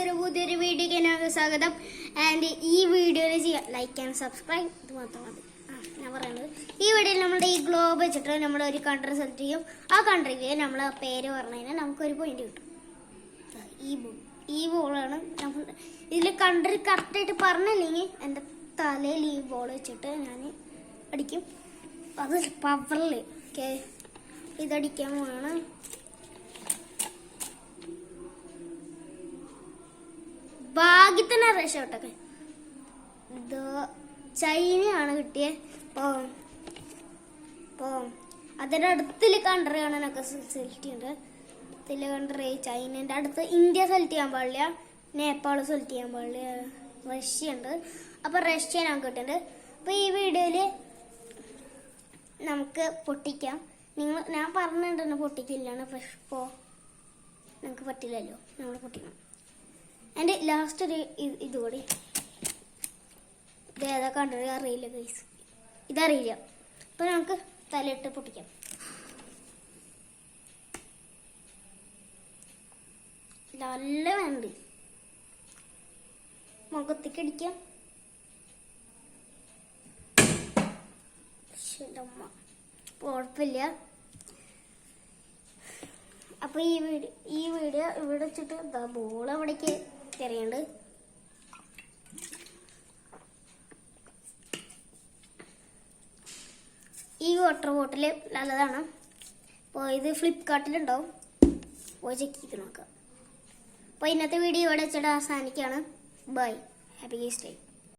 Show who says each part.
Speaker 1: പുതിയൊരു വീഡിയോക്ക് സ്വാഗതം. ആൻഡ് ഈ വീഡിയോയിൽ ചെയ്യാം ലൈക്ക് ആൻഡ് സബ്സ്ക്രൈബ്, ഇത് മാത്രം മതി. ഞാൻ പറയുന്നത് ഈ വീഡിയോയിൽ നമ്മുടെ ഈ ഗ്ലോബ് വെച്ചിട്ട് നമ്മൾ ഒരു കൺട്രി സെലക്ട് ചെയ്യും. ആ കൺട്രിക്ക് നമ്മൾ പേര് പറഞ്ഞു കഴിഞ്ഞാൽ നമുക്കൊരു പോയിന്റ് കിട്ടും. ഈ ബോളാണ് നമ്മൾ ഇതിൽ കൺട്രി കറക്റ്റായിട്ട് പറഞ്ഞില്ലെങ്കിൽ എൻ്റെ തലയിൽ ഈ ബോൾ വെച്ചിട്ട് ഞാൻ അടിക്കും. അത് പവറിൽ ഓക്കെ ഇതടിക്കാൻ വേണം. ഭാഗ്യത്തിന് രക്ഷപ്പെട്ടൊക്കെ ഇത് ചൈനയാണ് കിട്ടിയത്. അതിൻ്റെ അടുത്തിൽ കൺട്രി കാണാനൊക്കെ സെലക്ട് ചെയ്യുന്നുണ്ട്. ഇതിൽ കൺട്രി ചൈനൻ്റെ അടുത്ത് ഇന്ത്യ സെലക്ട് ചെയ്യാൻ പാടില്ല, നേപ്പാൾ സെലക്ട് ചെയ്യാൻ പാടില്ല, റഷ്യ ഉണ്ട്. അപ്പം റഷ്യ നമുക്ക് കിട്ടുന്നുണ്ട്. അപ്പം ഈ വീഡിയോയിൽ നമുക്ക് പൊട്ടിക്കാം. ഞാൻ പറഞ്ഞിട്ടുണ്ടെന്ന് പൊട്ടിക്കില്ലാണ്, പക്ഷെ ഇപ്പോൾ നമുക്ക് പറ്റില്ലല്ലോ, നമ്മൾ പൊട്ടിക്കണം. എൻ്റെ ലാസ്റ്റ് ഒരു ഇതുകൂടി ഇത് ഏതാ കണ്ടത് അറിയില്ല ഗൈസ്, ഇതറിയില്ല. അപ്പം നമുക്ക് തലയിട്ട് പൊട്ടിക്കാം. നല്ല വേണ്ട മുഖത്തേക്ക് അടിക്കാം. കുഴപ്പമില്ല. അപ്പൊ ഈ വീഡിയോ ഇവിടെ വെച്ചിട്ട് ബോൾ എവിടേക്ക് എറിയുണ്ട്. ഈ വാട്ടർ ബോട്ടിൽ നല്ലതാണ്. അപ്പോൾ ഇത് ഫ്ലിപ്കാർട്ടിലുണ്ടാവും, പോയി ചെക്ക് ചെയ്ത് നോക്കാം. അപ്പോൾ ഇന്നത്തെ വീഡിയോ ഇവിടെ വെച്ചിട്ട് അവസാനിക്കുകയാണ്. Bye, happy Easter.